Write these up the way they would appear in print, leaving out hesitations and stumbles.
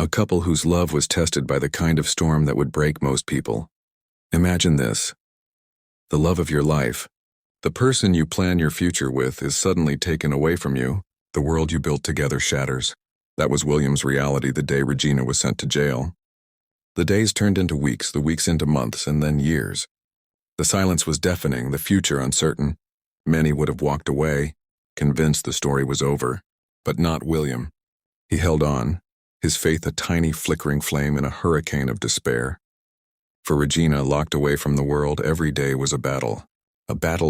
A couple whose love was tested by the kind of storm that would break most people. Imagine this. The love of your life, the person you plan your future with, is suddenly taken away from you. The world you built together shatters. That was William's reality the day Regina was sent to jail. The days turned into weeks, the weeks into months, and then years. The silence was deafening, the future uncertain. Many would have walked away, convinced the story was over. But not William. He held on, his faith a tiny flickering flame in a hurricane of despair. For Regina, locked away from the world, every day was a battle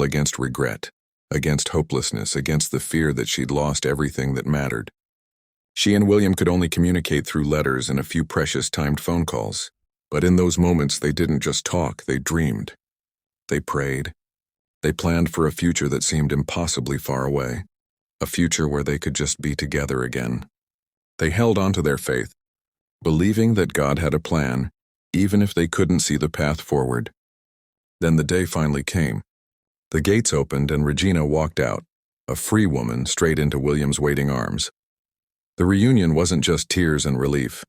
against regret, against hopelessness, against the fear that she'd lost everything that mattered. She and William could only communicate through letters and a few precious timed phone calls. But in those moments, they didn't just talk, they dreamed. They prayed. They planned for a future that seemed impossibly far away, a future where they could just be together again. They held on to their faith, believing that God had a plan, even if they couldn't see the path forward. Then the day finally came. The gates opened and Regina walked out, a free woman, straight into William's waiting arms. The reunion wasn't just tears and relief.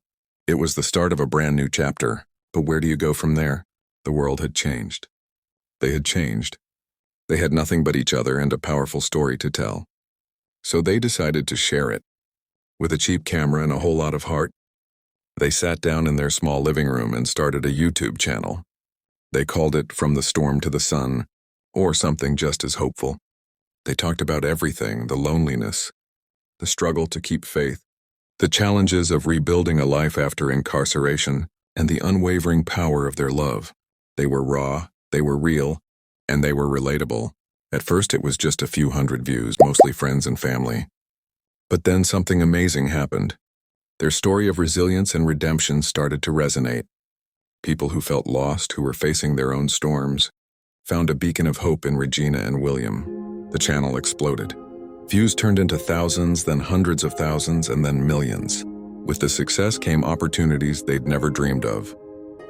It was the start of a brand new chapter. But where do you go from there? The world had changed. They had changed. They had nothing but each other and a powerful story to tell. So they decided to share it. With a cheap camera and a whole lot of heart, they sat down in their small living room and started a YouTube channel. They called it From the Storm to the Sun, or something just as hopeful. They talked about everything, the loneliness, the struggle to keep faith, the challenges of rebuilding a life after incarceration, and the unwavering power of their love. They were raw, they were real, and they were relatable. At first it was just a few hundred views, mostly friends and family. But then something amazing happened. Their story of resilience and redemption started to resonate. People who felt lost, who were facing their own storms, found a beacon of hope in Regina and William. The channel exploded. Views turned into thousands, then hundreds of thousands, and then millions. With the success came opportunities they'd never dreamed of.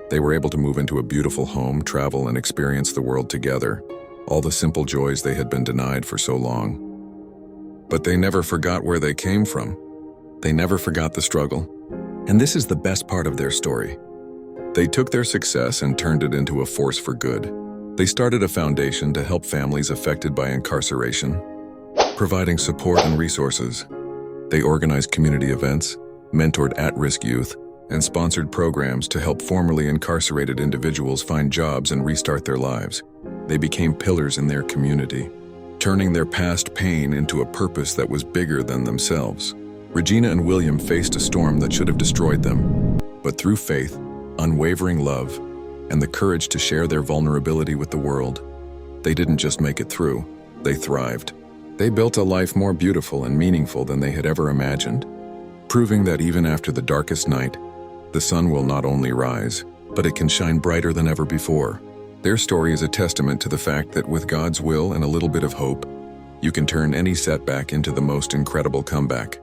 They were able to move into a beautiful home, travel, and experience the world together, all the simple joys they had been denied for so long. But they never forgot where they came from. They never forgot the struggle. And this is the best part of their story. They took their success and turned it into a force for good. They started a foundation to help families affected by incarceration, providing support and resources. They organized community events, mentored at-risk youth, and sponsored programs to help formerly incarcerated individuals find jobs and restart their lives. They became pillars in their community, turning their past pain into a purpose that was bigger than themselves. Regina and William faced a storm that should have destroyed them, but through faith, unwavering love, and the courage to share their vulnerability with the world, they didn't just make it through, they thrived. They built a life more beautiful and meaningful than they had ever imagined, proving that even after the darkest night, the sun will not only rise, but it can shine brighter than ever before. Their story is a testament to the fact that with God's will and a little bit of hope, you can turn any setback into the most incredible comeback.